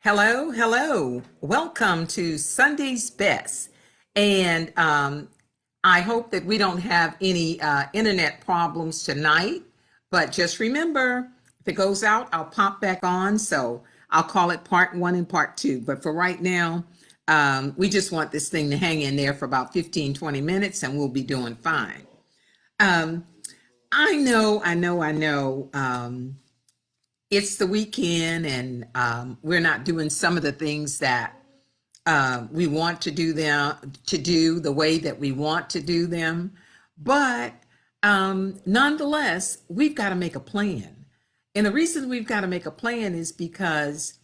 Hello, hello. Welcome to Sunday's Best. And I hope that we don't have any internet problems tonight. But just remember, if it goes out, I'll pop back on. So I'll call it part one and part two. But for right now, we just want this thing to hang in there for about 15, 20 minutes and we'll be doing fine. Um, I know. It's the weekend and we're not doing some of the things that we want to do the way that we want to do them. But nonetheless, we've got to make a plan. And the reason we've got to make a plan is because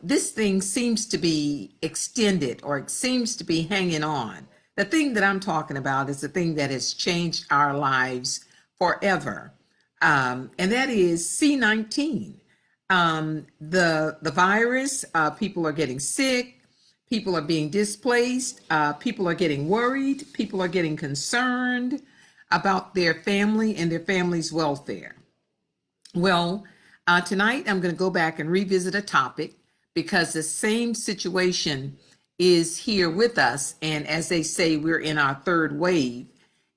this thing seems to be extended or it seems to be hanging on. The thing that I'm talking about is the thing that has changed our lives forever. And that is C-19. The virus, people are getting sick, people are being displaced, people are getting worried, people are getting concerned about their family and their family's welfare. Well, tonight I'm going to go back and revisit a topic because the same situation is here with us. And as they say, we're in our third wave.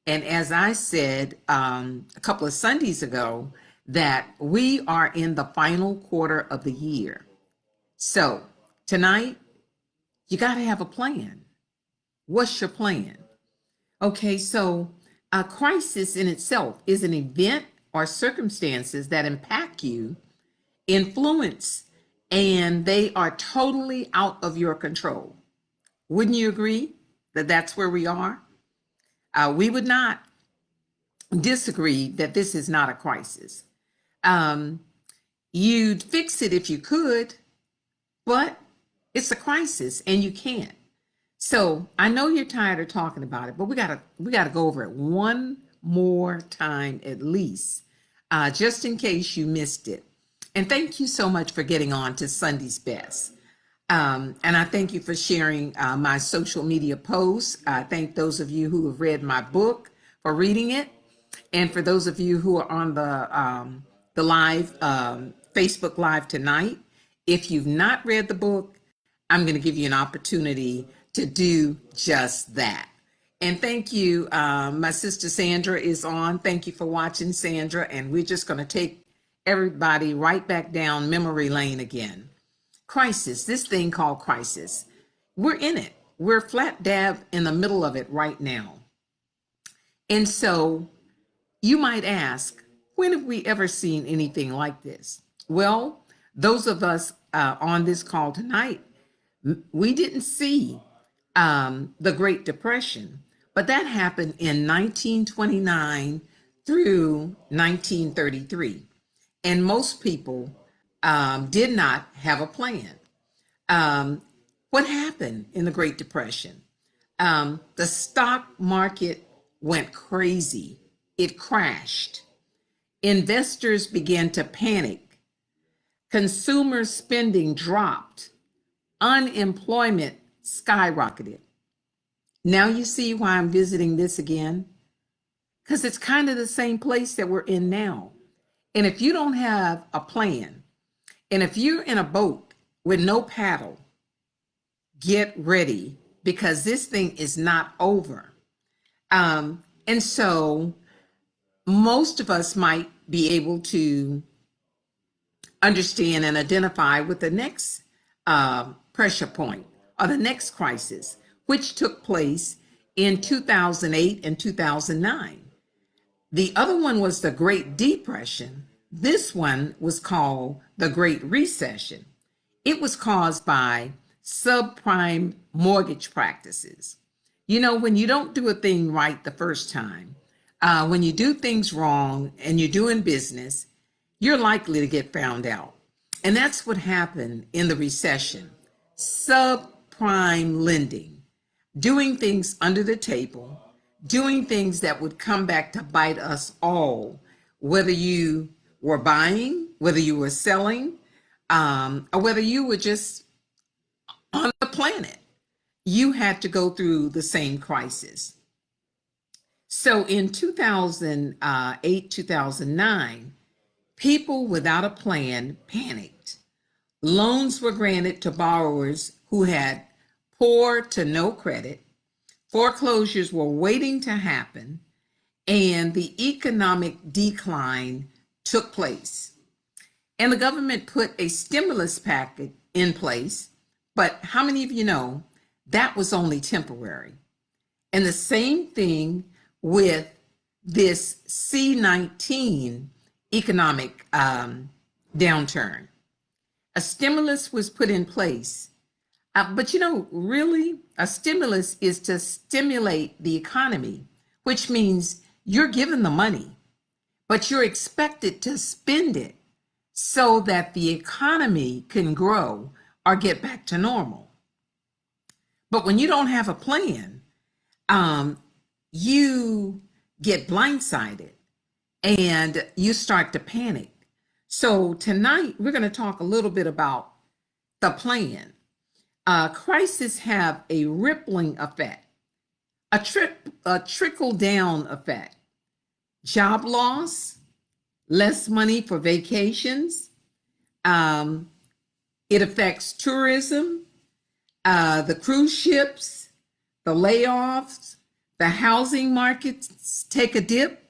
And as I said a couple of Sundays ago, that we are in the final quarter of the year. So tonight, you got to have a plan. What's your plan? Okay, so a crisis in itself is an event or circumstances that impact you, influence, and they are totally out of your control. Wouldn't you agree that that's where we are? We would not disagree that this is not a crisis. You'd fix it if you could, but it's a crisis and you can't. So I know you're tired of talking about it, but we gotta go over it one more time at least, just in case you missed it. And thank you so much for getting on to Sunday's Best. And I thank you for sharing my social media posts. I thank those of you who have read my book for reading it. And for those of you who are on the live Facebook Live tonight, if you've not read the book, I'm going to give you an opportunity to do just that. And thank you. My sister Sandra is on. Thank you for watching, Sandra. And we're just going to take everybody right back down memory lane again. Crisis, this thing called crisis. We're in it. We're flat dab in the middle of it right now. And so you might ask, when have we ever seen anything like this? Well, those of us on this call tonight, we didn't see the Great Depression, but that happened in 1929 through 1933. And most people did not have a plan. What happened in the Great Depression? The stock market went crazy. It crashed. Investors began to panic. Consumer spending dropped. Unemployment skyrocketed. Now you see why I'm visiting this again? Because it's kind of the same place that we're in now. And if you don't have a plan, and if you're in a boat with no paddle, get ready because this thing is not over. And so most of us might be able to understand and identify with the next pressure point or the next crisis, which took place in 2008 and 2009. The other one was the Great Depression. This one was called the Great Recession. It was caused by subprime mortgage practices. You know, when you don't do a thing right the first time, when you do things wrong and you're doing business, you're likely to get found out. And that's what happened in the recession. Subprime lending, doing things under the table, doing things that would come back to bite us all, whether you were buying, whether you were selling, or whether you were just on the planet. You had to go through the same crisis. So in 2008, 2009, people without a plan panicked. Loans were granted to borrowers who had poor to no credit. Foreclosures were waiting to happen, and the economic decline took place. And the government put a stimulus package in place, but how many of you know that was only temporary? And the same thing with this C-19 economic downturn. A stimulus was put in place, but you know, really, a stimulus is to stimulate the economy, which means you're given the money, but you're expected to spend it so that the economy can grow or get back to normal. But when you don't have a plan, you get blindsided and you start to panic. So tonight we're going to talk a little bit about the plan. Crises have a rippling effect, a trickle down effect. Job loss, less money for vacations. It affects tourism, the cruise ships, the layoffs, the housing markets take a dip.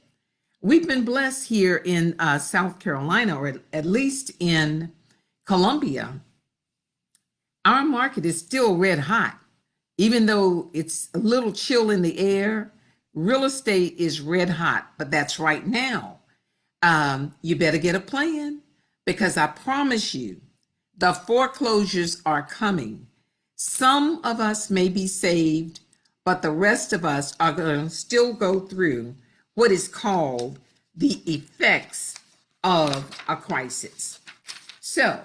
We've been blessed here in South Carolina, or at least in Columbia. Our market is still red hot. Even though it's a little chill in the air, real estate is red hot, but that's right now. You better get a plan, because I promise you, the foreclosures are coming. Some of us may be saved, but the rest of us are going to still go through what is called the effects of a crisis. So,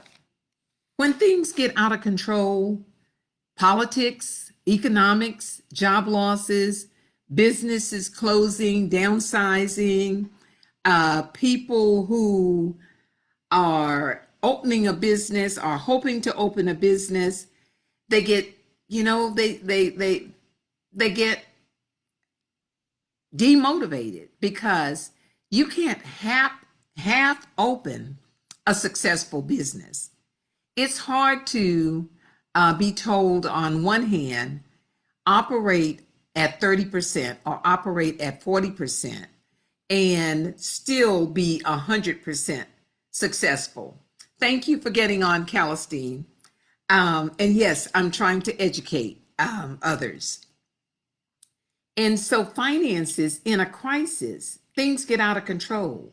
when things get out of control, politics, economics, job losses, businesses closing, downsizing, people who are opening a business or hoping to open a business, they get, you know, they get demotivated, because you can't half open a successful business. It's hard to be told on one hand, operate at 30% or operate at 40% and still be 100% successful. Thank you for getting on, Calistine. And yes, I'm trying to educate others. And so finances in a crisis, things get out of control.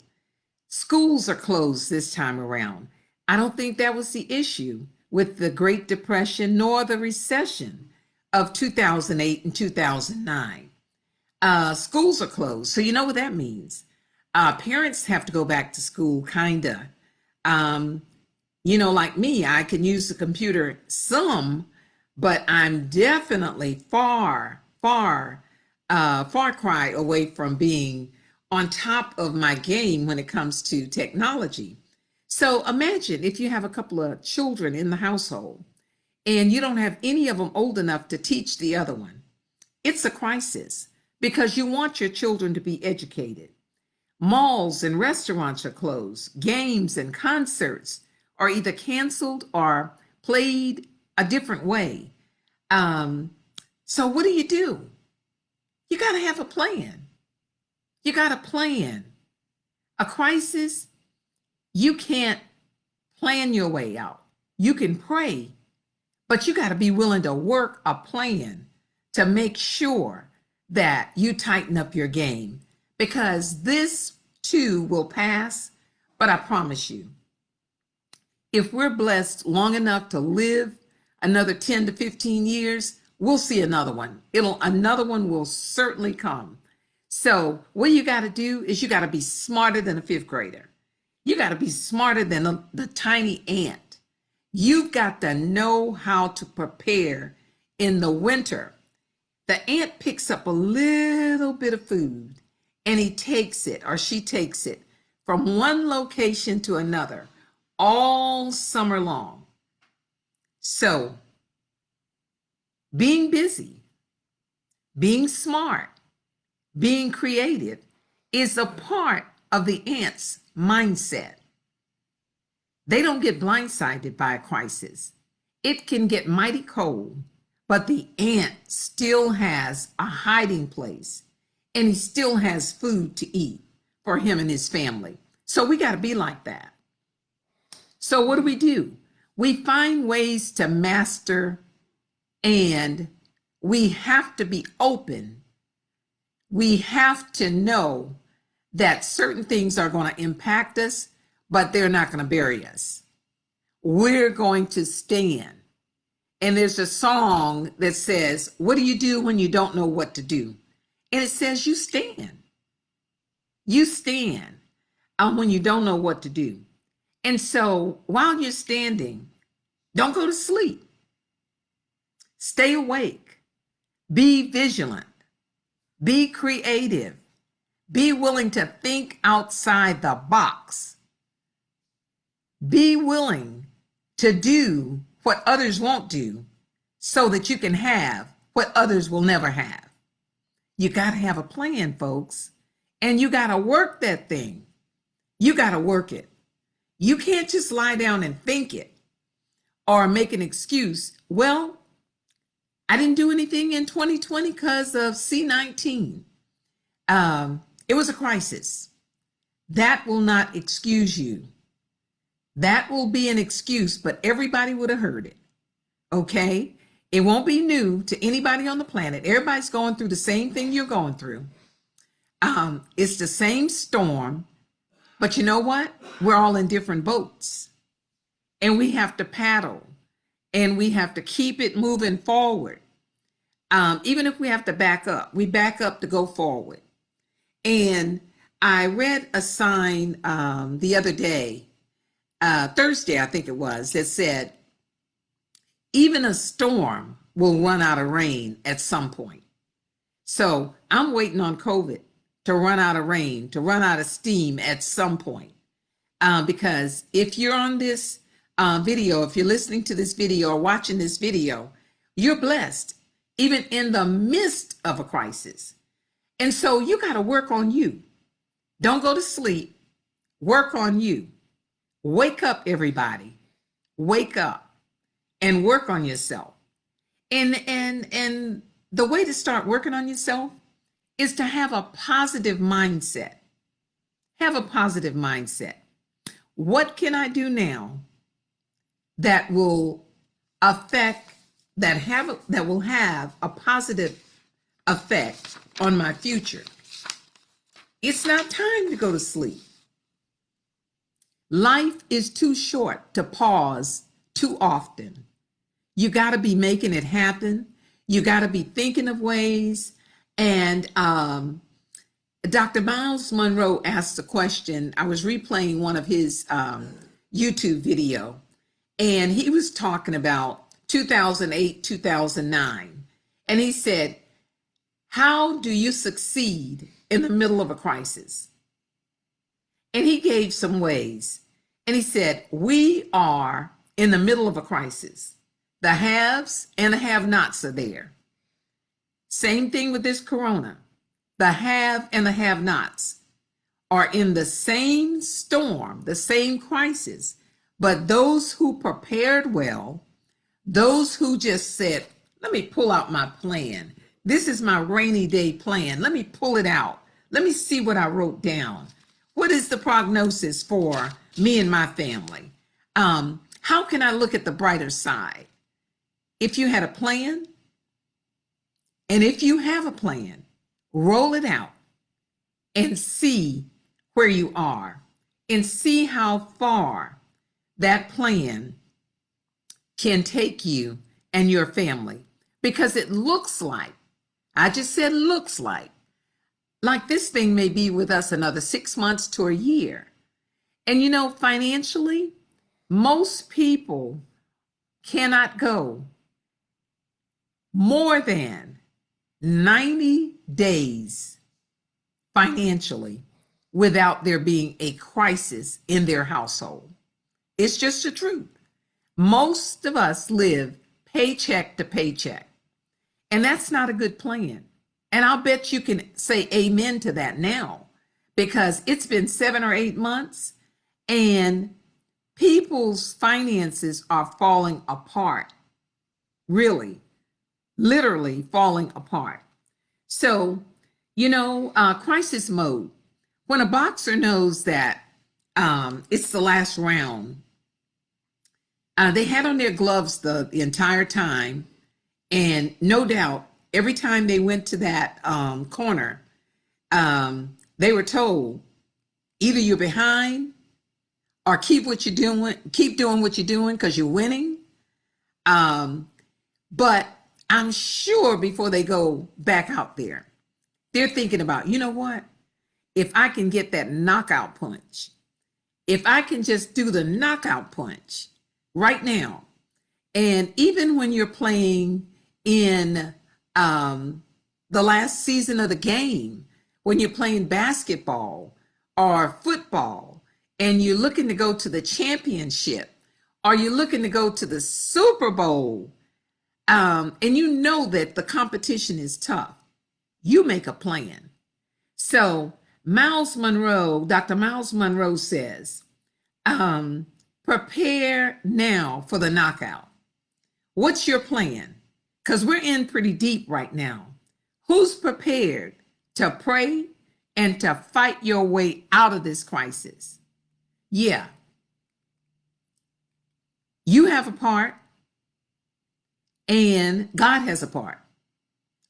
Schools are closed this time around. I don't think that was the issue with the Great Depression nor the recession of 2008 and 2009. Schools are closed. So you know what that means. Parents have to go back to school, kinda. You know, like me, I can use the computer some, but I'm definitely far cry away from being on top of my game when it comes to technology. So imagine if you have a couple of children in the household and you don't have any of them old enough to teach the other one. It's a crisis, because you want your children to be educated. Malls and restaurants are closed. Games and concerts are either canceled or played a different way. So what do? You got to have a plan. You got to plan. A crisis, you can't plan your way out. You can pray, but you got to be willing to work a plan to make sure that you tighten up your game, because this too will pass. But I promise you, if we're blessed long enough to live another 10 to 15 years, we'll see another one. Another one will certainly come. So what you got to do is you got to be smarter than a fifth grader. You got to be smarter than the tiny ant. You've got to know how to prepare in the winter. The ant picks up a little bit of food and he takes it, or she takes it, from one location to another all summer long. So being busy, being smart, being creative is a part of the ant's mindset. They don't get blindsided by a crisis. It can get mighty cold, but the ant still has a hiding place and he still has food to eat for him and his family. So we got to be like that. So what do? We find ways to master, and we have to be open. We have to know that certain things are going to impact us, but they're not going to bury us. We're going to stand. And there's a song that says, what do you do when you don't know what to do? And it says, you stand. You stand when you don't know what to do. And so while you're standing, don't go to sleep. Stay awake. Be vigilant. Be creative. Be willing to think outside the box. Be willing to do what others won't do so that you can have what others will never have. You got to have a plan, folks, and you got to work that thing. You got to work it. You can't just lie down and think it or make an excuse. Well, I didn't do anything in 2020 because of C-19. It was a crisis. That will not excuse you. That will be an excuse, but everybody would have heard it. Okay? It won't be new to anybody on the planet. Everybody's going through the same thing you're going through. It's the same storm, but you know what? We're all in different boats, and we have to paddle, and we have to keep it moving forward. Even if we have to back up, we back up to go forward. And I read a sign the other day, Thursday, I think it was, that said, even a storm will run out of rain at some point. So I'm waiting on COVID to run out of rain, to run out of steam at some point. Because if you're on this video, if you're listening to this video or watching this video, you're blessed, even in the midst of a crisis. And so you got to work on you. Don't go to sleep. Work on you. Wake up, everybody. Wake up and work on yourself. And the way to start working on yourself is to have a positive mindset. Have a positive mindset. What can I do now that will will have a positive effect on my future? It's not time to go to sleep. Life is too short to pause too often. You got to be making it happen. You got to be thinking of ways. And Dr. Miles Monroe asked a question. I was replaying one of his YouTube video, and he was talking about 2008, 2009. And he said, how do you succeed in the middle of a crisis? And he gave some ways. And he said, we are in the middle of a crisis. The haves and the have-nots are there. Same thing with this corona. The have and the have-nots are in the same storm, the same crisis. But those who prepared well, those who just said, let me pull out my plan. This is my rainy day plan. Let me pull it out. Let me see what I wrote down. What is the prognosis for me and my family? How can I look at the brighter side? If you had a plan, and if you have a plan, roll it out and see where you are and see how far that plan can take you and your family. Because it looks like, I just said looks like this thing may be with us another 6 months to a year. And you know, financially, most people cannot go more than 90 days financially without there being a crisis in their household. It's just the truth. Most of us live paycheck to paycheck, and that's not a good plan. And I'll bet you can say amen to that now, because it's been 7 or 8 months and People's finances are falling apart, really, literally falling apart. So, crisis mode. When a boxer knows that it's the last round, they had on their gloves the entire time. And no doubt, every time they went to that corner, they were told either you're behind or keep doing what you're doing because you're winning. But I'm sure before they go back out there, they're thinking about, you know what? If I can get that knockout punch, if I can just do the knockout punch right now. And even when you're playing in the last season of the game, when you're playing basketball or football, and you're looking to go to the championship, or you're looking to go to the Super Bowl, and you know that the competition is tough, you make a plan. So Dr. Miles Monroe says, prepare now for the knockout. What's your plan? Because we're in pretty deep right now. Who's prepared to pray and to fight your way out of this crisis? Yeah. You have a part, and God has a part.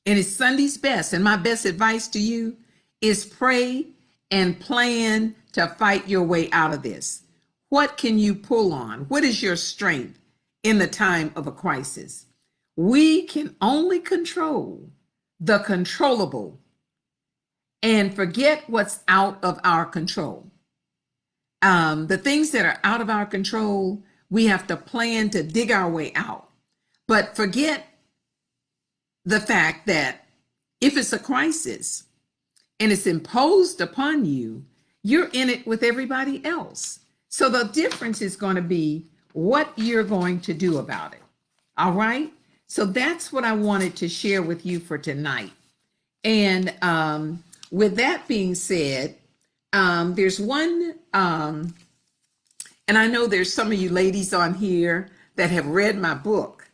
And it's Sunday's best. And my best advice to you is pray and plan to fight your way out of this. What can you pull on? What is your strength in the time of a crisis? We can only control the controllable and forget what's out of our control. The things that are out of our control, we have to plan to dig our way out. But forget the fact that if it's a crisis and it's imposed upon you, you're in it with everybody else. So the difference is going to be what you're going to do about it. All right? So that's what I wanted to share with you for tonight. And with that being said, there's one, and I know there's some of you ladies on here that have read my book,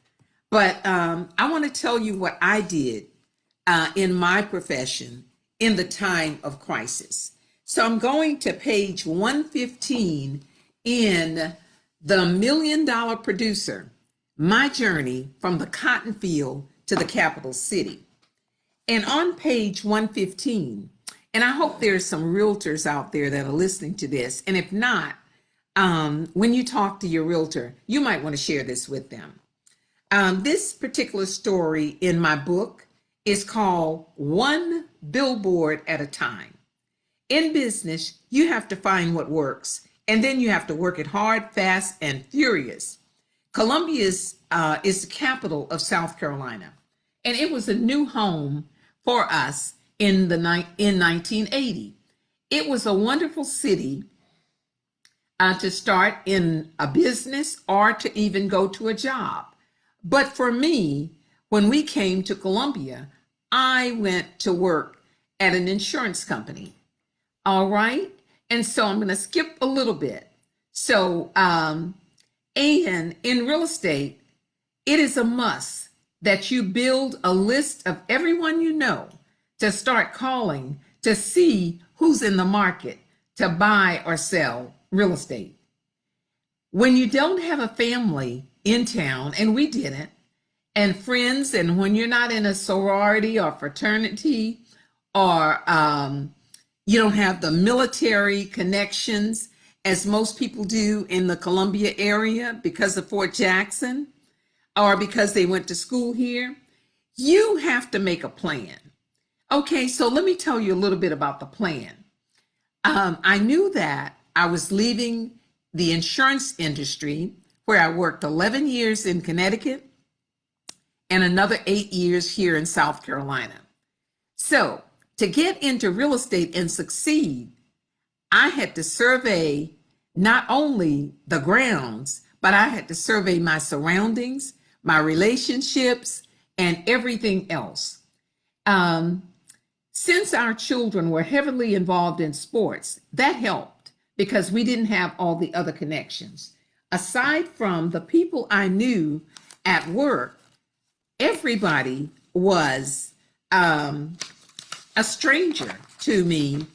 but I want to tell you what I did in my profession in the time of crisis. So I'm going to page 115 in The $1 Million Producer, My Journey from the Cotton Field to the Capital City. And on page 115, and I hope there's some realtors out there that are listening to this, and if not, when you talk to your realtor, you might want to share this with them. This particular story in my book is called One Billboard at a Time. In business, you have to find what works, and then you have to work it hard, fast, and furious. Columbia is the capital of South Carolina, and it was a new home for us in 1980. It was a wonderful city to start in a business or to even go to a job. But for me, when we came to Columbia, I went to work at an insurance company. All right. And so I'm going to skip a little bit. So, and in real estate, it is a must that you build a list of everyone you know to start calling to see who's in the market to buy or sell real estate. When you don't have a family in town, and we didn't, and friends, and when you're not in a sorority or fraternity, or you don't have the military connections as most people do in the Columbia area because of Fort Jackson, or because they went to school here, you have to make a plan. Okay, so let me tell you a little bit about the plan. I knew that I was leaving the insurance industry where I worked 11 years in Connecticut and another 8 years here in South Carolina. So to get into real estate and succeed, I had to survey not only the grounds, but I had to survey my surroundings, my relationships, and everything else. Since our children were heavily involved in sports, that helped because we didn't have all the other connections. aside from the people I knew at work, everybody was a stranger to me,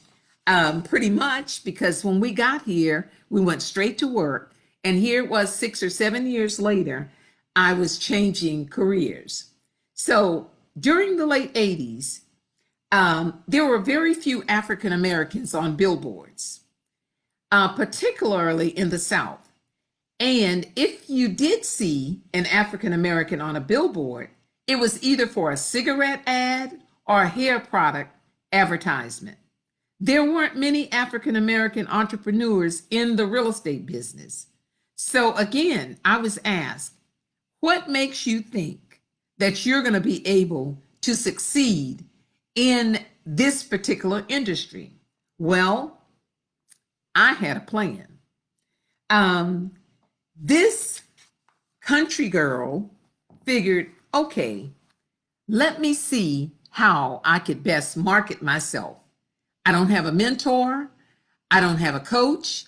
pretty much, because when we got here, we went straight to work. And here it was 6 or 7 years later, I was changing careers. So during the late 80s, there were very few African Americans on billboards, particularly in the South. And if you did see an African American on a billboard, it was either for a cigarette ad or a hair product advertisement. There weren't many African American entrepreneurs in the real estate business. So again, I was asked, what makes you think that you're going to be able to succeed in this particular industry? Well, I had a plan. This country girl figured, okay, let me see how I could best market myself. I don't have a mentor. I don't have a coach.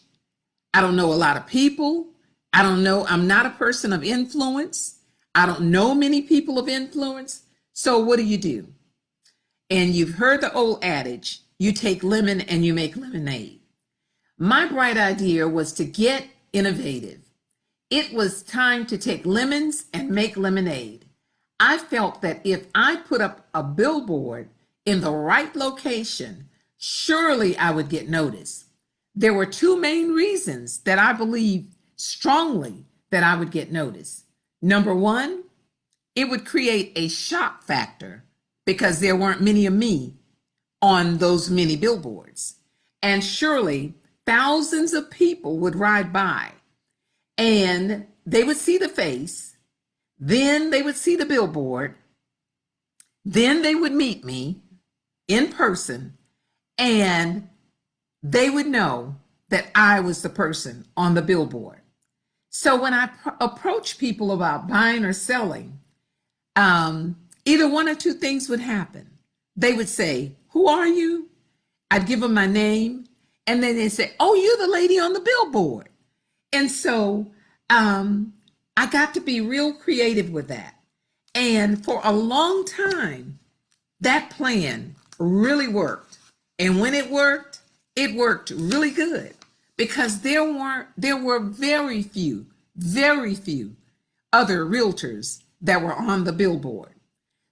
I don't know a lot of people. I'm not a person of influence. I don't know many people of influence. So what do? And you've heard the old adage, you take lemon and you make lemonade. My bright idea was to get innovative. It was time to take lemons and make lemonade. I felt that if I put up a billboard in the right location, surely I would get noticed. There were two main reasons that I believed strongly that I would get noticed. Number one, it would create a shock factor because there weren't many of me on those many billboards. And surely thousands of people would ride by and they would see the face, then they would see the billboard, then they would meet me in person, and they would know that I was the person on the billboard. So when I approach people about buying or selling, either one or two things would happen. They would say, "Who are you?" I'd give them my name, and then they'd say, "Oh, you're the lady on the billboard." And so I got to be real creative with that. And for a long time, that plan really worked. And when it worked really good because there were very few other realtors that were on the billboard.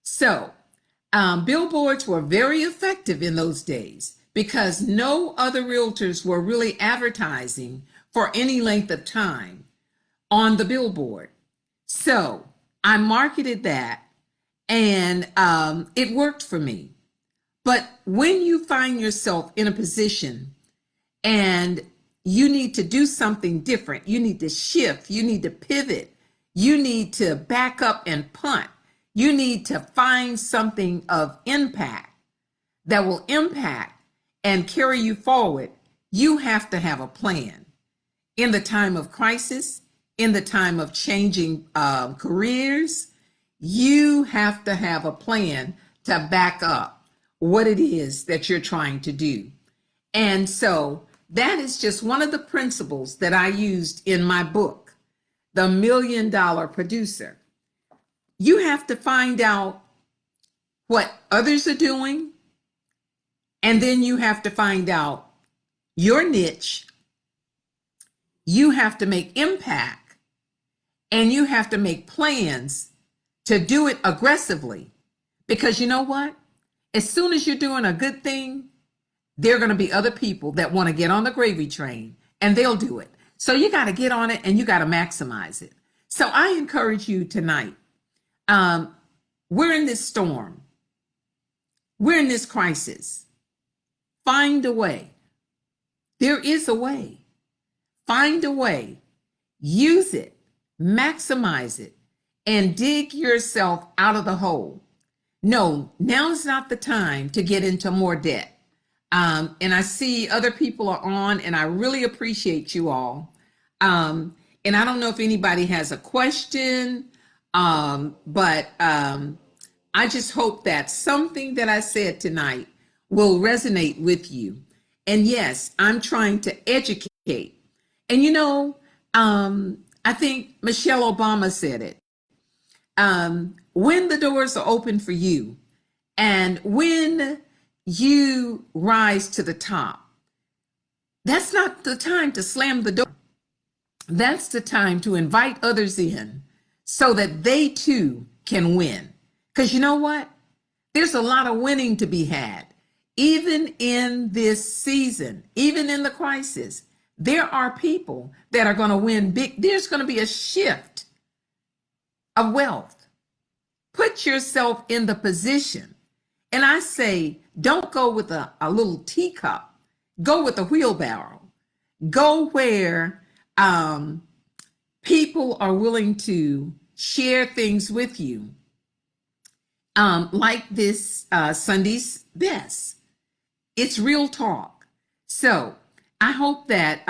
So billboards were very effective in those days because no other realtors were really advertising for any length of time on the billboard. So I marketed that and it worked for me. But when you find yourself in a position and you need to do something different, you need to shift, you need to pivot, you need to back up and punt, you need to find something of impact that will impact and carry you forward, you have to have a plan. In the time of crisis, in the time of changing careers, you have to have a plan to back up what it is that you're trying to do. And so that is just one of the principles that I used in my book, The $1 Million Producer. You have to find out what others are doing, and then you have to find out your niche. You have to make impact, and you have to make plans to do it aggressively. Because you know what? As soon as you're doing a good thing, there are going to be other people that want to get on the gravy train, and they'll do it. So you got to get on it and you got to maximize it. So I encourage you tonight. We're in this storm. We're in this crisis. Find a way. There is a way. Find a way. Use it. Maximize it. And dig yourself out of the hole. No, now is not the time to get into more debt. And I see other people are on, and I really appreciate you all. And I don't know if anybody has a question, but I just hope that something that I said tonight will resonate with you. And yes, I'm trying to educate. And you know, I think Michelle Obama said it. When the doors are open for you and when you rise to the top, that's not the time to slam the door. That's the time to invite others in so that they too can win. Because you know what? There's a lot of winning to be had. Even in this season, even in the crisis, there are people that are going to win big. There's going to be a shift of wealth. Put yourself in the position. And I say, don't go with a little teacup. Go with a wheelbarrow. Go where people are willing to share things with you, like this Sunday's Best. It's real talk. So I hope that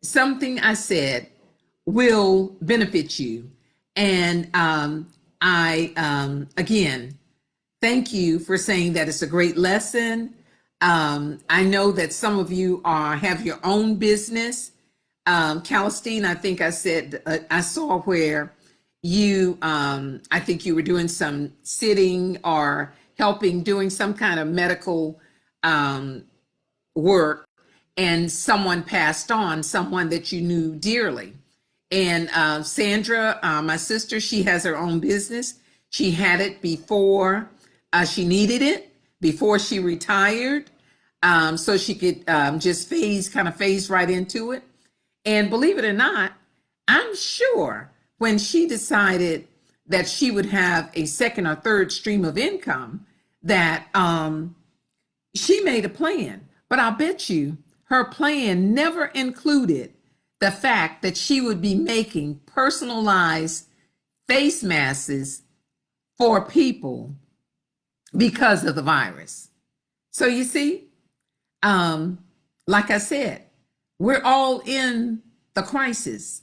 something I said will benefit you. And again, thank you for saying that it's a great lesson. I know that some of you have your own business. Calistine, I think I said, I saw where you, I think you were doing some sitting or helping, doing some kind of medical work, and someone passed on, someone that you knew dearly. And Sandra, my sister, she has her own business. She had it before she needed it, before she retired, so she could just phase right into it. And believe it or not, I'm sure when she decided that she would have a second or third stream of income, that she made a plan. But I'll bet you her plan never included the fact that she would be making personalized face masks for people because of the virus. So you see, like I said, we're all in the crisis.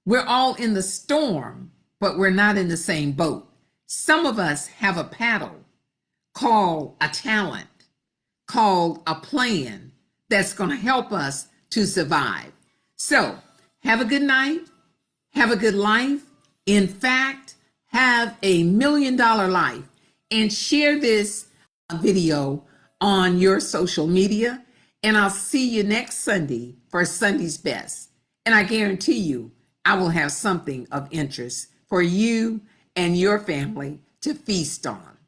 We're all in the storm, but we're not in the same boat. Some of us have a paddle called a talent, called a plan that's going to help us to survive. So have a good night. Have a good life. In fact, have $1 million life, and share this video on your social media. And I'll see you next Sunday for Sunday's Best. And I guarantee you, I will have something of interest for you and your family to feast on.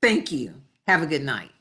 Thank you. Have a good night.